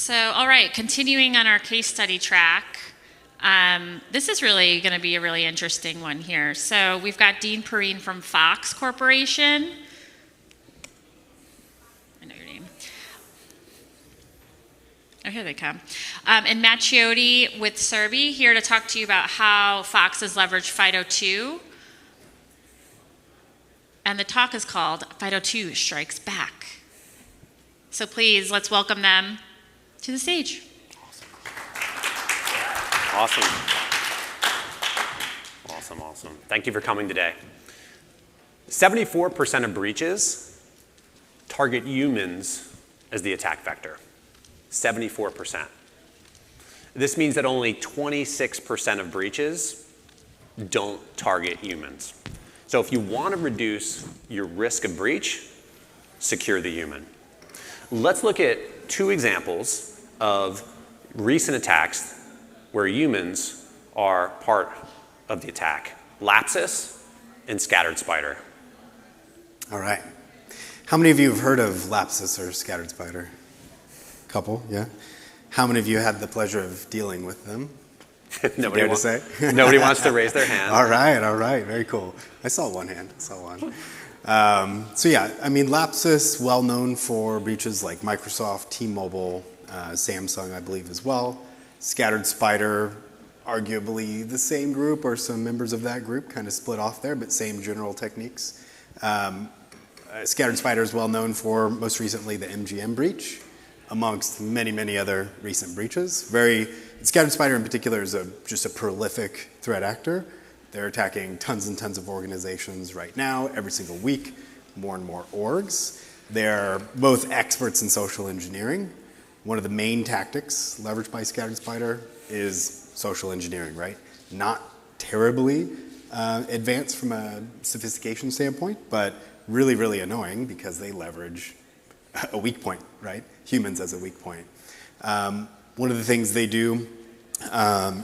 So, all right, continuing on our case study track, this is really going to be a really interesting one here. So we've got Dean Perrine from Fox Corporation. I know your name. Oh, here they come. And Matt Chiotti with Serbi here to talk to you about how Fox has leveraged FIDO2. And the talk is called FIDO2 Strikes Back. So please, let's welcome them to the stage. Awesome. Awesome, awesome. Thank you for coming today. 74% of breaches target humans as the attack vector. 74%. This means that only 26% of breaches don't target humans. So if you want to reduce your risk of breach, secure the human. Let's look at two examples of recent attacks where humans are part of the attack. Lapsus and Scattered Spider. All right. How many of you have heard of Lapsus or Scattered Spider? Couple, yeah. How many of you had the pleasure of dealing with them? Nobody to say? Nobody wants to raise their hand. All right, very cool. I saw one hand, So yeah, I mean, Lapsus, well known for breaches like Microsoft, T-Mobile, Samsung, I believe as well. Scattered Spider, arguably the same group or some members of that group, kind of split off there, but same general techniques. Scattered Spider is well known for, most recently, the MGM breach, amongst many, many other recent breaches. Scattered Spider in particular is just a prolific threat actor. They're attacking tons and tons of organizations right now, every single week, more and more orgs. They're both experts in social engineering. One of the main tactics leveraged by Scattered Spider is social engineering, right? Not terribly advanced from a sophistication standpoint, but really, really annoying because they leverage a weak point, right? Humans as a weak point. One of the things they do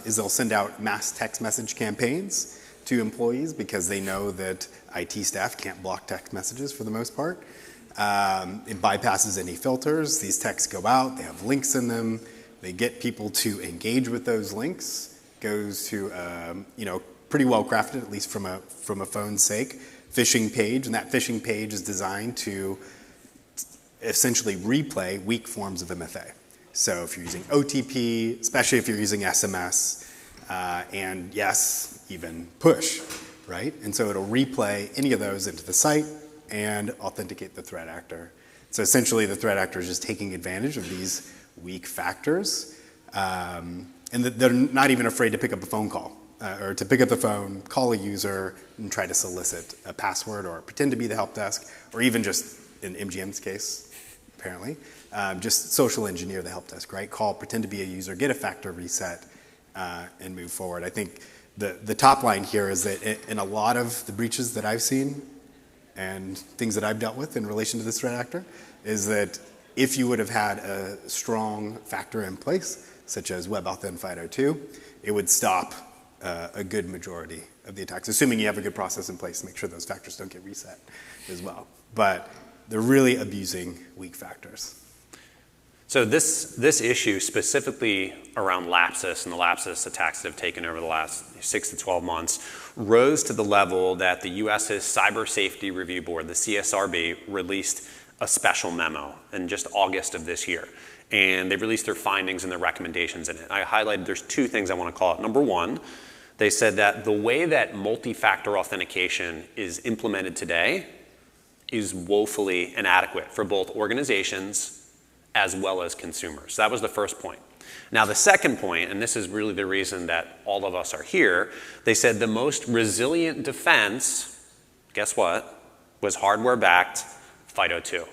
is they'll send out mass text message campaigns to employees because they know that IT staff can't block text messages for the most part. It bypasses any filters. These texts go out, they have links in them. They get people to engage with those links. Goes to, pretty well crafted, at least from a phone's sake, phishing page. And that phishing page is designed to essentially replay weak forms of MFA. So if you're using OTP, especially if you're using SMS, and yes, even push, right? And so it'll replay any of those into the site and authenticate the threat actor. So essentially the threat actor is just taking advantage of these weak factors, and they're not even afraid to pick up a phone call, or to pick up the phone, call a user, and try to solicit a password or pretend to be the help desk, or even just, in MGM's case, apparently, just social engineer the help desk, right? Call, pretend to be a user, get a factor reset, and move forward. I think the top line here is that in a lot of the breaches that I've seen and things that I've dealt with in relation to this threat actor is that if you would have had a strong factor in place, such as WebAuthn FIDO2, it would stop a good majority of the attacks, assuming you have a good process in place to make sure those factors don't get reset as well. But they're really abusing weak factors. So this issue specifically around Lapsus and the Lapsus attacks that have taken over the last 6 to 12 months rose to the level that the US's Cyber Safety Review Board, the CSRB, released a special memo in just August of this year. And they released their findings and their recommendations in it. I highlighted there's two things I want to call out. Number one, they said that the way that multi-factor authentication is implemented today is woefully inadequate for both organizations as well as consumers. So that was the first point. Now the second point, and this is really the reason that all of us are here, they said the most resilient defense, guess what, was hardware-backed FIDO2.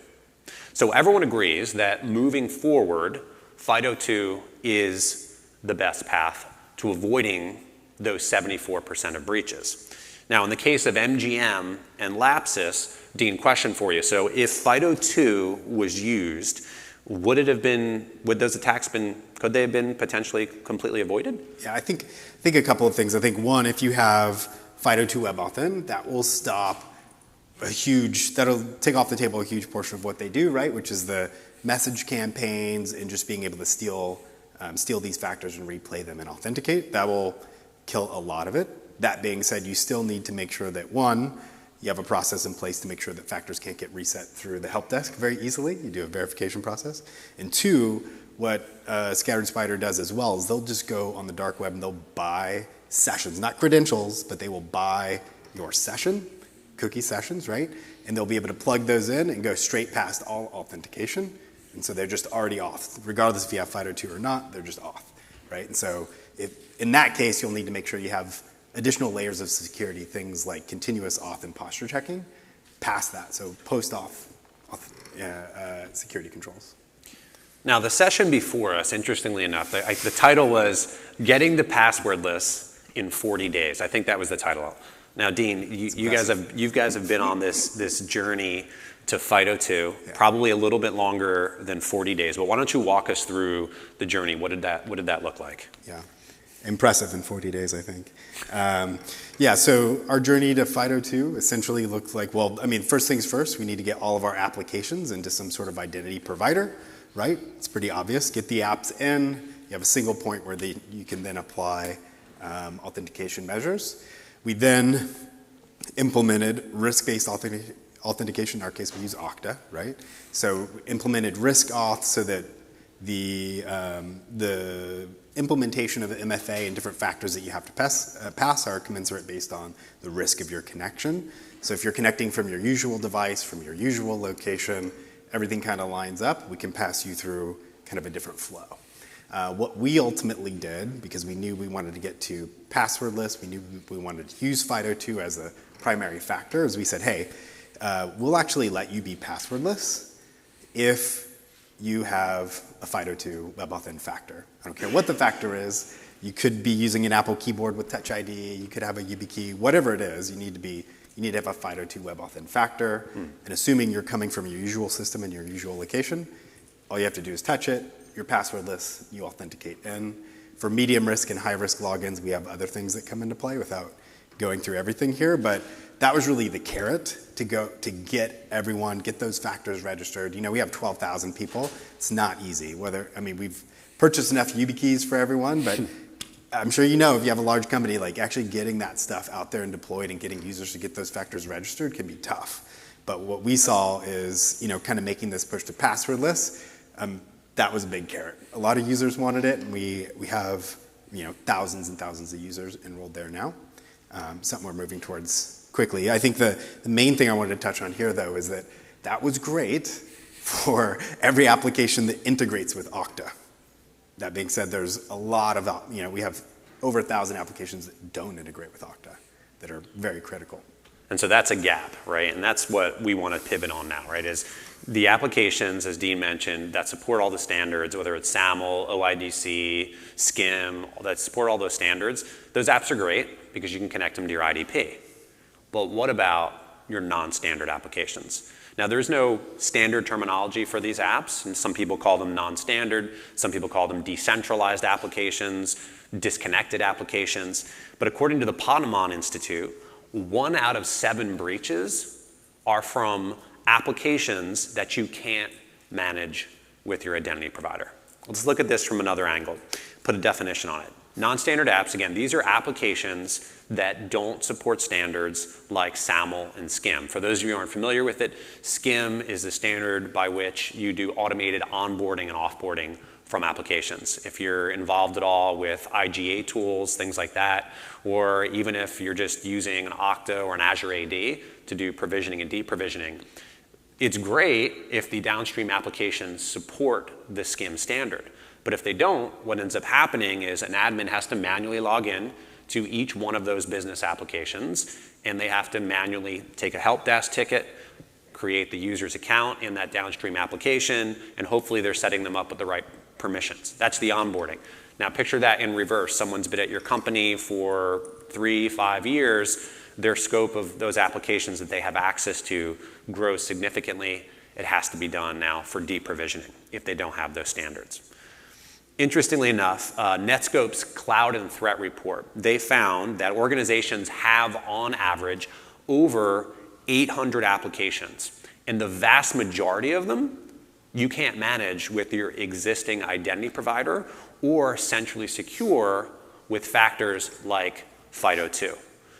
So everyone agrees that moving forward, FIDO2 is the best path to avoiding those 74% of breaches. Now in the case of MGM and Lapsus, Dean, question for you. So if FIDO2 was used, would those attacks could they have been potentially completely avoided? Yeah, I think a couple of things. I think one, if you have FIDO2 WebAuthn, that will stop that'll take off the table a huge portion of what they do, right? Which is the message campaigns and just being able to steal these factors and replay them and authenticate. That will kill a lot of it. That being said, you still need to make sure that, one, you have a process in place to make sure that factors can't get reset through the help desk very easily. You do a verification process. And two, what Scattered Spider does as well is they'll just go on the dark web and they'll buy sessions, not credentials, but they will buy your session, cookie sessions, right? And they'll be able to plug those in and go straight past all authentication. And so they're just already off. Regardless if you have FIDO2 or not, they're just off, right? And so in that case, you'll need to make sure you have additional layers of security, things like continuous auth and posture checking, past that. So post-auth security controls. Now, the session before us, interestingly enough, the title was Getting to Passwordless in 40 Days. I think that was the title. Now, Dean, you guys have been on this journey to FIDO2, probably a little bit longer than 40 days. But why don't you walk us through the journey? What did that look like? Yeah, impressive in 40 days, I think. So our journey to FIDO2 essentially looked like, well, I mean, first things first, we need to get all of our applications into some sort of identity provider, right? It's pretty obvious. Get the apps in. You have a single point where you can then apply authentication measures. We then implemented risk-based authentication. In our case, we use Okta, right? So implemented risk auth so that the implementation of MFA and different factors that you have to pass are commensurate based on the risk of your connection. So if you're connecting from your usual device, from your usual location, everything kind of lines up. We can pass you through kind of a different flow. What we ultimately did, because we knew we wanted to get to passwordless, we knew we wanted to use FIDO2 as a primary factor, is we said, hey, we'll actually let you be passwordless if you have a FIDO2 WebAuthn factor. I don't care what the factor is. You could be using an Apple keyboard with Touch ID. You could have a YubiKey. Whatever it is, you need to have a FIDO2 WebAuthn factor. And assuming you're coming from your usual system and your usual location, all you have to do is touch it. You're passwordless. You authenticate in. For medium risk and high risk logins, we have other things that come into play without going through everything here. But that was really the carrot to get those factors registered. You know, we have 12,000 people. It's not easy. We've purchased enough YubiKeys for everyone, but I'm sure you know if you have a large company, like actually getting that stuff out there and deployed and getting users to get those factors registered can be tough. But what we saw is, kind of making this push to passwordless. That was a big carrot. A lot of users wanted it, and we have thousands and thousands of users enrolled there now. Something we're moving towards quickly. I think the main thing I wanted to touch on here, though, is that was great for every application that integrates with Okta. That being said, there's a lot of, we have over 1,000 applications that don't integrate with Okta that are very critical. And so that's a gap, right? And that's what we want to pivot on now, right? Is the applications, as Dean mentioned, that support all the standards, whether it's SAML, OIDC, SCIM, that support all those standards, those apps are great because you can connect them to your IDP. But what about your non-standard applications? Now, there's no standard terminology for these apps, and some people call them non-standard, some people call them decentralized applications, disconnected applications. But according to the Ponemon Institute, 1 out of 7 breaches are from applications that you can't manage with your identity provider. Let's look at this from another angle, put a definition on it. Non-standard apps, again, these are applications that don't support standards like SAML and SCIM. For those of you who aren't familiar with it, SCIM is the standard by which you do automated onboarding and offboarding from applications. If you're involved at all with IGA tools, things like that, or even if you're just using an Okta or an Azure AD to do provisioning and deprovisioning, it's great if the downstream applications support the SCIM standard. But if they don't, what ends up happening is an admin has to manually log in to each one of those business applications, and they have to manually take a help desk ticket, create the user's account in that downstream application, and hopefully they're setting them up with the right permissions. That's the onboarding. Now picture that in reverse. Someone's been at your company for 3-5 years. Their scope of those applications that they have access to grows significantly. It has to be done now for deprovisioning if they don't have those standards. Interestingly enough, Netscope's Cloud and Threat Report, they found that organizations have on average over 800 applications. And the vast majority of them you can't manage with your existing identity provider or centrally secure with factors like FIDO2.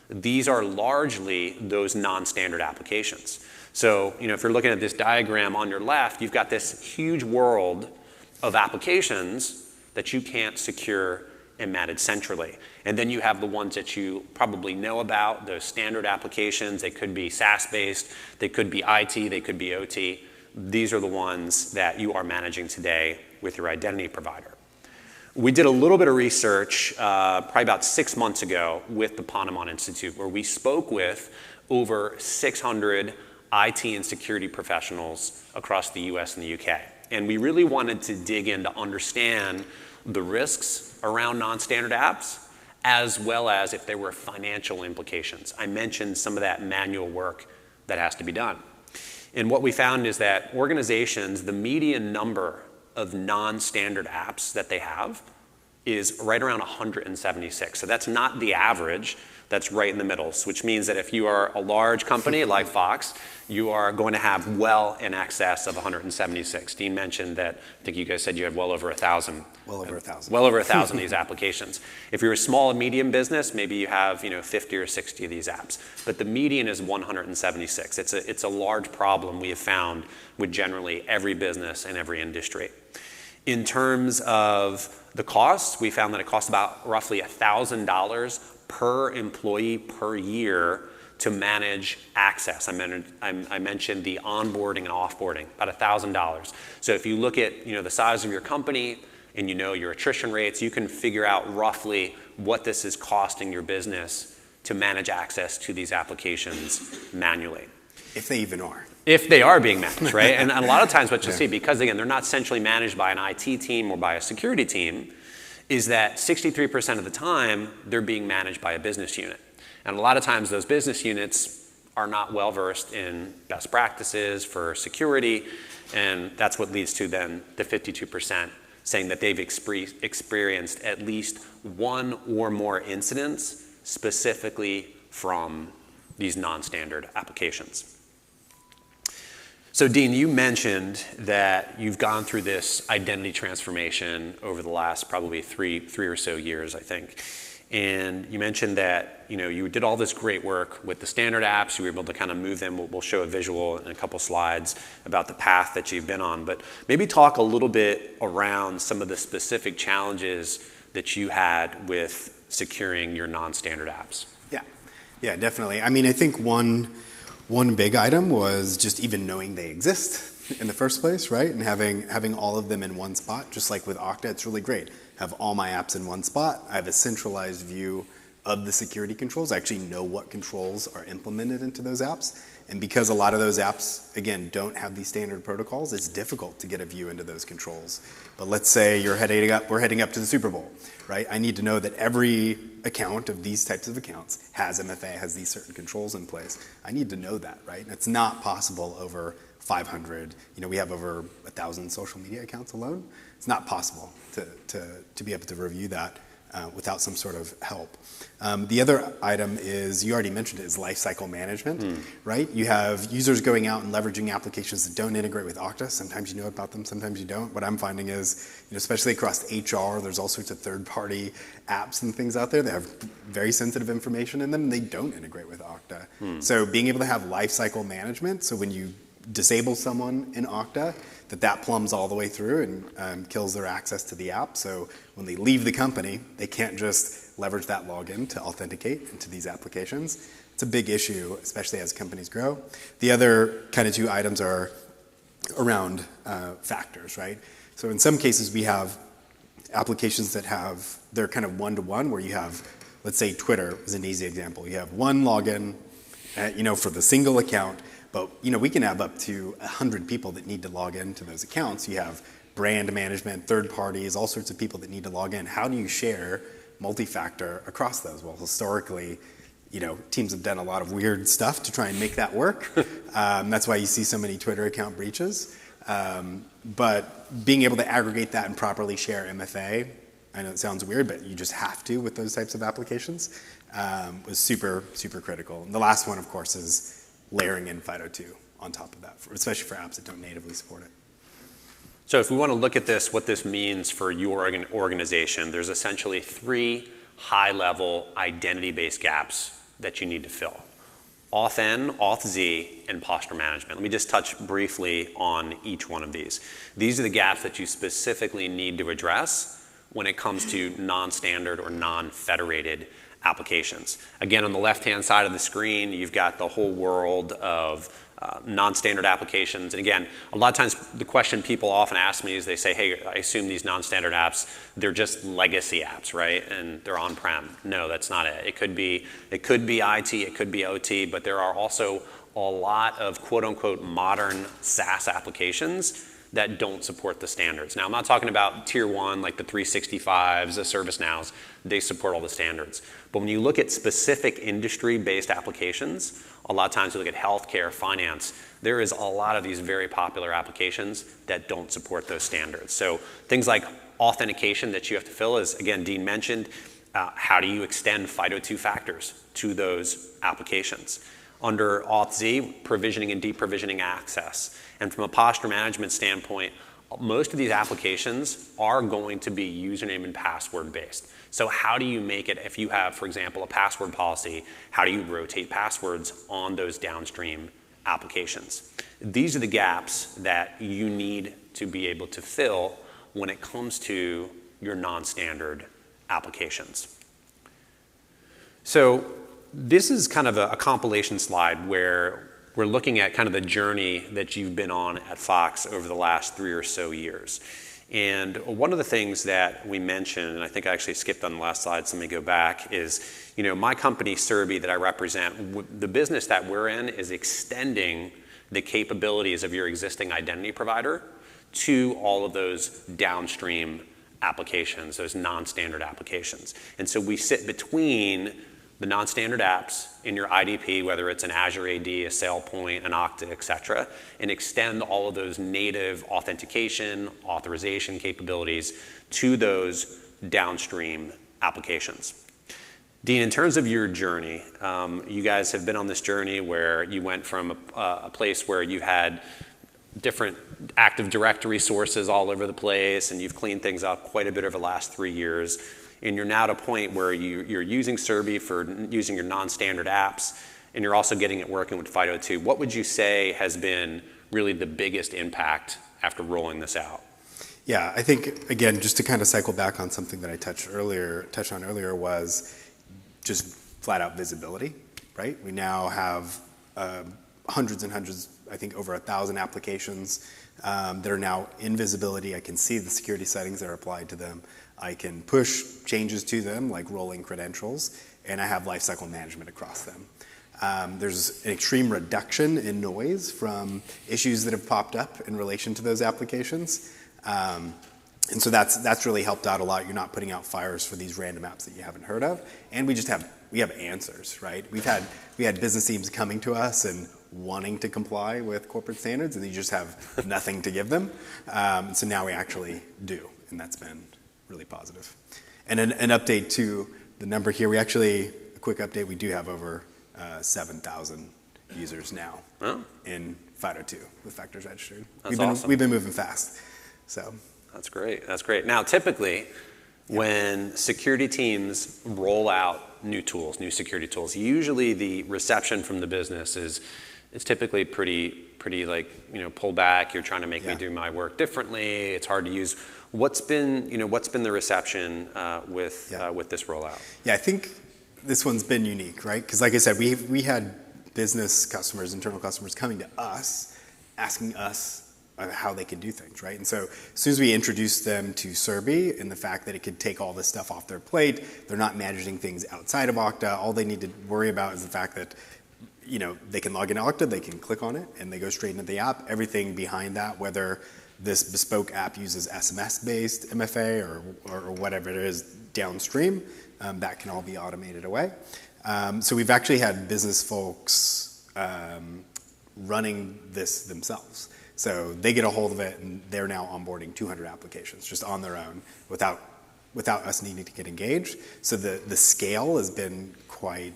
These are largely those non-standard applications. So, if you're looking at this diagram on your left, you've got this huge world of applications that you can't secure and manage centrally. And then you have the ones that you probably know about, those standard applications. They could be SaaS-based, they could be IT, they could be OT. These are the ones that you are managing today with your identity provider. We did a little bit of research probably about 6 months ago with the Ponemon Institute, where we spoke with over 600 IT and security professionals across the US and the UK. And we really wanted to dig in to understand the risks around non-standard apps, as well as if there were financial implications. I mentioned some of that manual work that has to be done. And what we found is that organizations, the median number of non-standard apps that they have is right around 176. So that's not the average, that's right in the middle, which means that if you are a large company like Fox, you are going to have well in excess of 176. Dean mentioned that, I think you guys said you had well over 1,000. Well over 1,000. Well over 1,000 of these applications. If you're a small and medium business, maybe you have 50 or 60 of these apps. But the median is 176. It's a large problem we have found with generally every business and every industry. In terms of the costs, we found that it costs about roughly $1,000 per employee per year to manage access. I mentioned the onboarding and offboarding, about $1,000. So if you look at the size of your company and your attrition rates, you can figure out roughly what this is costing your business to manage access to these applications manually. If they even are. If they are being managed, right? And a lot of times what you'll see, because again, they're not centrally managed by an IT team or by a security team, is that 63% of the time, they're being managed by a business unit. And a lot of times those business units are not well versed in best practices for security, and that's what leads to then the 52% saying that they've experienced at least one or more incidents specifically from these non-standard applications. So Dean, you mentioned that you've gone through this identity transformation over the last probably three or so years, I think. And you mentioned that you did all this great work with the standard apps. You were able to kind of move them. We'll show a visual in a couple slides about the path that you've been on. But maybe talk a little bit around some of the specific challenges that you had with securing your non-standard apps. Yeah, definitely. I mean, I think one big item was just even knowing they exist in the first place, right? And having all of them in one spot, just like with Okta, it's really great. Have all my apps in one spot. I have a centralized view of the security controls. I actually know what controls are implemented into those apps. And because a lot of those apps, again, don't have these standard protocols, it's difficult to get a view into those controls. But let's say we're heading up to the Super Bowl, right? I need to know that every account of these types of accounts has MFA, has these certain controls in place. I need to know that, right? And it's not possible over 500. We have over 1,000 social media accounts alone. It's not possible to be able to review that without some sort of help. The other item is, you already mentioned it, is lifecycle management, right? You have users going out and leveraging applications that don't integrate with Okta. Sometimes you know about them, sometimes you don't. What I'm finding is, especially across HR, there's all sorts of third-party apps and things out there that have very sensitive information in them, and they don't integrate with Okta. So being able to have lifecycle management, so when you disable someone in Okta, that plumbs all the way through and kills their access to the app. So when they leave the company, they can't just leverage that login to authenticate into these applications. It's a big issue, especially as companies grow. The other kind of two items are around factors, right? So in some cases, we have applications that they're kind of one-to-one, where you have, let's say Twitter is an easy example. You have one login, for the single account. But we can have up to 100 people that need to log into those accounts. You have brand management, third parties, all sorts of people that need to log in. How do you share multi-factor across those? Well, historically, teams have done a lot of weird stuff to try and make that work. That's why you see so many Twitter account breaches. But being able to aggregate that and properly share MFA, I know it sounds weird, but you just have to with those types of applications, was super, super critical. And the last one, of course, is layering in FIDO2 on top of that, especially for apps that don't natively support it. So if we want to look at this, what this means for your organization, there's essentially 3 high-level identity-based gaps that you need to fill. Auth-N, Auth-Z, and posture management. Let me just touch briefly on each one of these. These are the gaps that you specifically need to address when it comes to non-standard or non-federated applications. Again, on the left-hand side of the screen, you've got the whole world of non-standard applications. And again, a lot of times the question people often ask me is they say, hey, I assume these non-standard apps, they're just legacy apps, right? And they're on-prem. No, that's not it. It could be IT, it could be OT, but there are also a lot of quote-unquote modern SaaS applications that don't support the standards. Now, I'm not talking about tier 1, like the 365s, the ServiceNows. They support all the standards. But when you look at specific industry-based applications, a lot of times you look at healthcare, finance, there is a lot of these very popular applications that don't support those standards. So things like authentication that you have to fill is, again, Dean mentioned, how do you extend FIDO2 factors to those applications? Under Auth-Z, provisioning and deprovisioning access. And from a posture management standpoint, most of these applications are going to be username and password based. So how do you make it, if you have, for example, a password policy, how do you rotate passwords on those downstream applications? These are the gaps that you need to be able to fill when it comes to your non-standard applications. So this is kind of a compilation slide where we're looking at kind of the journey that you've been on at Fox over the last 3 or so years. And one of the things that we mentioned, and I think I actually skipped on the last slide, so let me go back, is, my company, Serbi, that I represent, the business that we're in is extending the capabilities of your existing identity provider to all of those downstream applications, those non-standard applications. And so we sit between the non-standard apps in your IDP, whether it's an Azure AD, a SailPoint, an Okta, et cetera, and extend all of those native authentication, authorization capabilities to those downstream applications. Dean, in terms of your journey, you guys have been on this journey where you went from a place where you had different Active Directory sources all over the place, and you've cleaned things up quite a bit over the last 3 years. And you're now at a point where you're using Serbi for using your non-standard apps, and you're also getting it working with FIDO2. What would you say has been really the biggest impact after rolling this out? Yeah, I think, again, just to kind of cycle back on something that I touched on earlier was just flat out visibility, right? We now have hundreds and hundreds, I think over 1,000 applications that are now in visibility. I can see the security settings that are applied to them. I can push changes to them, like rolling credentials, and I have lifecycle management across them. There's an extreme reduction in noise from issues that have popped up in relation to those applications. And so that's really helped out a lot. You're not putting out fires for these random apps that you haven't heard of. And we have answers, right? We had business teams coming to us and wanting to comply with corporate standards, and you just have nothing to give them. So now we actually do, and that's been really positive. And an update to the number here, a quick update, we do have over 7,000 users now in FIDO2 with factors registered. Awesome. We've been moving fast. So That's great. Now, typically, when security teams roll out new security tools, usually the reception from the business is typically pretty like, pull back. You're trying to make me do my work differently. It's hard to use. What's been the reception with this rollout? Yeah, I think this one's been unique, right? Because like I said, we had business customers, internal customers coming to us, asking us how they could do things, right? And so as soon as we introduced them to Serbi and the fact that it could take all this stuff off their plate, they're not managing things outside of Okta. All they need to worry about is the fact that they can log into Okta, they can click on it, and they go straight into the app. Everything behind that, whether this bespoke app uses SMS-based MFA or whatever it is downstream, that can all be automated away. So we've actually had business folks running this themselves. So they get a hold of it, and they're now onboarding 200 applications just on their own without us needing to get engaged. So the scale has been quite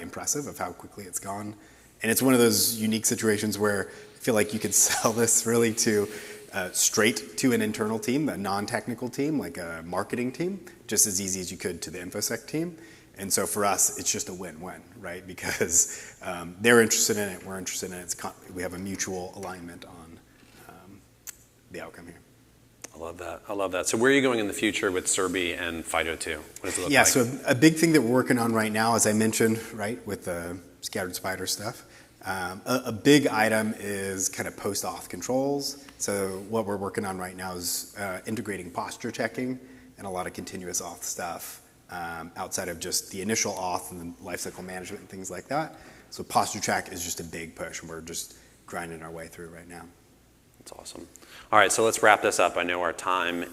impressive of how quickly it's gone. And it's one of those unique situations where I feel like you could sell this really to straight to an internal team, a non-technical team, like a marketing team, just as easy as you could to the InfoSec team. And so for us, it's just a win-win, right? Because they're interested in it, we're interested in it. We have a mutual alignment on the outcome here. I love that. I love that. So where are you going in the future with Serbi and FIDO2? What does it look like? Yeah, so a big thing that we're working on right now, as I mentioned, right, with the scattered spider stuff, a big item is kind of post-auth controls. So what we're working on right now is integrating posture checking and a lot of continuous auth stuff outside of just the initial auth and the lifecycle management and things like that. So posture check is just a big push, and we're just grinding our way through right now. That's awesome. All right, so let's wrap this up. I know our time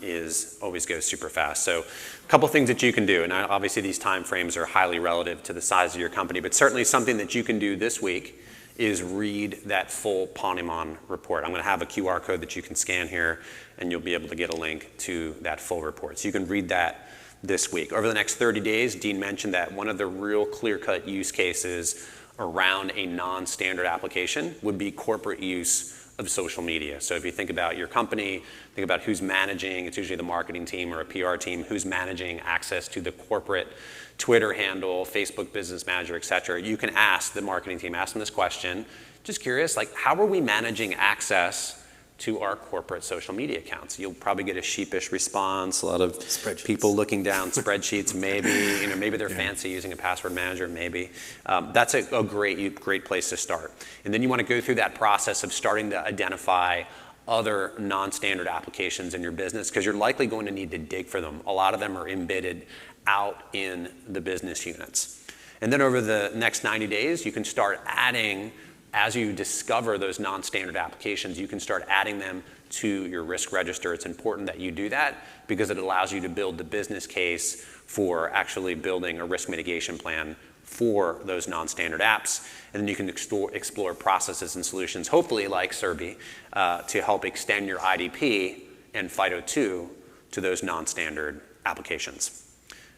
always goes super fast. So a couple things that you can do, and obviously these time frames are highly relative to the size of your company, but certainly something that you can do this week is read that full Ponemon report. I'm going to have a QR code that you can scan here, and you'll be able to get a link to that full report. So you can read that this week. Over the next 30 days, Dean mentioned that one of the real clear-cut use cases around a non-standard application would be corporate use of social media. So if you think about your company, think about who's managing, it's usually the marketing team or a PR team, who's managing access to the corporate Twitter handle, Facebook Business Manager, et cetera. You can ask the marketing team, ask them this question. Just curious, like, how are we managing access to our corporate social media accounts? You'll probably get a sheepish response, a lot of people looking down spreadsheets, maybe, maybe they're fancy using a password manager, maybe. That's a great place to start. And then you want to go through that process of starting to identify other non-standard applications in your business, because you're likely going to need to dig for them. A lot of them are embedded out in the business units. And then over the next 90 days, you can start adding, as you discover those non-standard applications, you can start adding them to your risk register. It's important that you do that because it allows you to build the business case for actually building a risk mitigation plan for those non-standard apps. And then you can explore processes and solutions, hopefully like Serbi, to help extend your IDP and FIDO2 to those non-standard applications.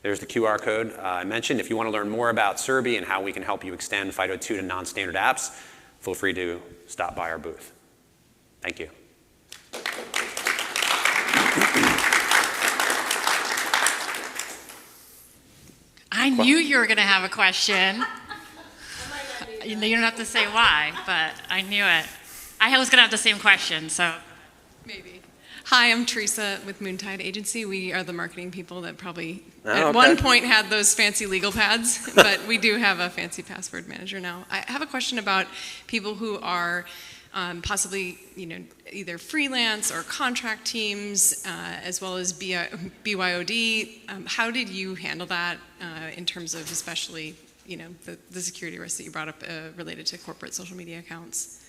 There's the QR code I mentioned. If you want to learn more about Serbi and how we can help you extend FIDO2 to non-standard apps, feel free to stop by our booth. Thank you. I knew you were going to have a question. You don't have to say why, but I knew it. I was going to have the same question, so. Maybe. Hi, I'm Teresa with Moontide Agency. We are the marketing people that probably at one point had those fancy legal pads, but we do have a fancy password manager now. I have a question about people who are possibly, either freelance or contract teams, as well as BYOD. How did you handle that in terms of especially, the security risks that you brought up related to corporate social media accounts?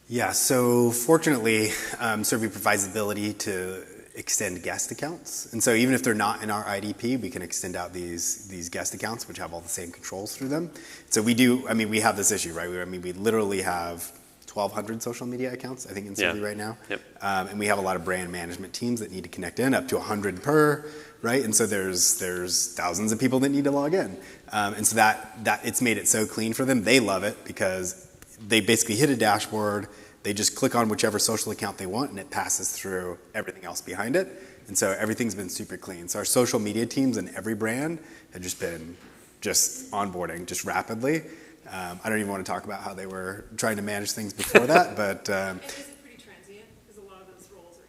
Yeah, so fortunately, Serbi provides the ability to extend guest accounts. And so even if they're not in our IDP, we can extend out these guest accounts, which have all the same controls through them. So we have this issue, right? We literally have 1,200 social media accounts, I think, in Serbi right now. Yep. And we have a lot of brand management teams that need to connect in, up to 100 per, right? And so there's thousands of people that need to log in. And so that it's made it so clean for them. They love it because they basically hit a dashboard, they just click on whichever social account they want, and it passes through everything else behind it. And so everything's been super clean. So our social media teams in every brand have just been onboarding just rapidly. I don't even want to talk about how they were trying to manage things before that, but... And is it pretty transient? Because a lot of those roles are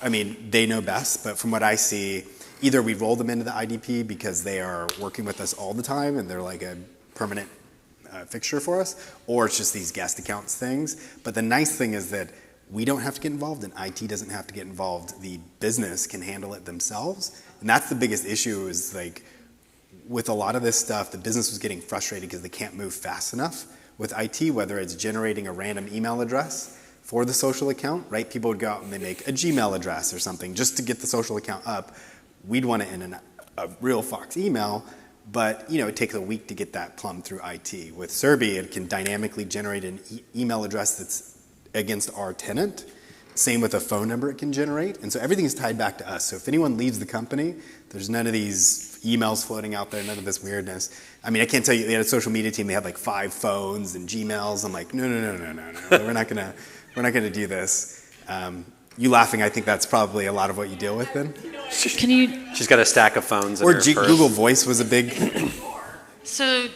transient. They know best, but from what I see, either we roll them into the IDP because they are working with us all the time and they're like a permanent fixture for us, or it's just these guest accounts things. But the nice thing is that we don't have to get involved and IT doesn't have to get involved. The business can handle it themselves. And that's the biggest issue is like with a lot of this stuff, the business was getting frustrated because they can't move fast enough with IT, whether it's generating a random email address for the social account, right? People would go out and they make a Gmail address or something just to get the social account up. We'd want to in a real Fox email, but it takes a week to get that plumbed through IT. With Serbi, it can dynamically generate an email address that's against our tenant. Same with a phone number it can generate. And so everything is tied back to us. So if anyone leaves the company, there's none of these emails floating out there, none of this weirdness. I mean, I can't tell you, they had a social media team, they had like 5 phones and Gmails. I'm like, no, we're not gonna do this. You laughing, I think that's probably a lot of what you deal with then. Can you? She's got a stack of phones. Or Google Voice was a big. So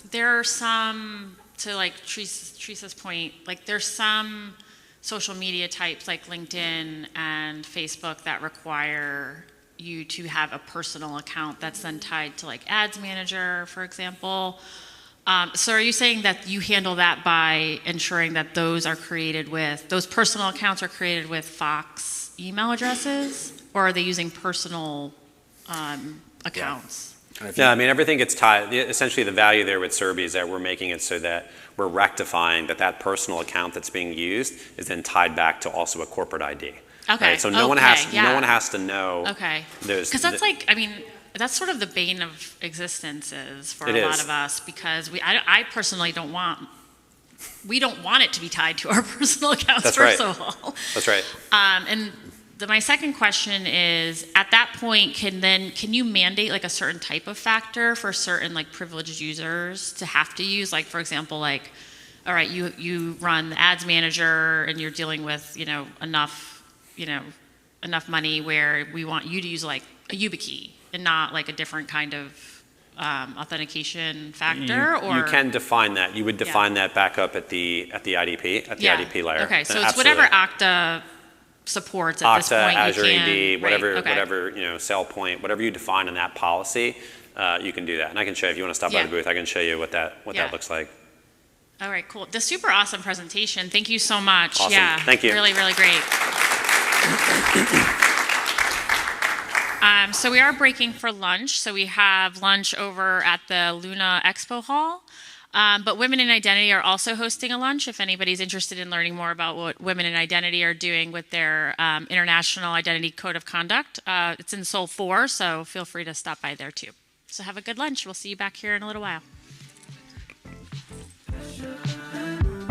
there are some, to like Teresa's point, like there's some social media types like LinkedIn and Facebook that require you to have a personal account that's then tied to like Ads Manager, for example. So are you saying that you handle that by ensuring that those personal accounts are created with Fox email addresses, or are they using personal accounts? Yeah, I mean, everything gets tied. Essentially, the value there with Serbi is that we're making it so that we're rectifying that personal account that's being used is then tied back to also a corporate ID. Okay. Right? So no one has to know. Okay. Because that's that's sort of the bane of existences for a lot of us, because I personally don't want it to be tied to our personal accounts. That's first right. of all. That's right. And my second question is, at that point, can you mandate like a certain type of factor for certain like privileged users to have to use? Like, for example, like, all right, you run the Ads Manager and you're dealing with enough money where we want you to use like a YubiKey and not like a different kind of authentication factor. You can define that. You would define that back up at the IDP IDP layer. Okay, so it's absolutely. whatever Okta supports at this point. Azure you can, AD, whatever, right, okay. whatever SailPoint, whatever you define in that policy, you can do that. And I can show you, if you want to stop by the booth, I can show you what that looks like. All right, cool. The super awesome presentation. Thank you so much. Awesome. Yeah, Thank you. Really, really great. So we are breaking for lunch. So we have lunch over at the Luna Expo Hall. But Women in Identity are also hosting a lunch if anybody's interested in learning more about what Women in Identity are doing with their International Identity Code of Conduct. It's in Seoul 4, so feel free to stop by there too. So have a good lunch. We'll see you back here in a little while.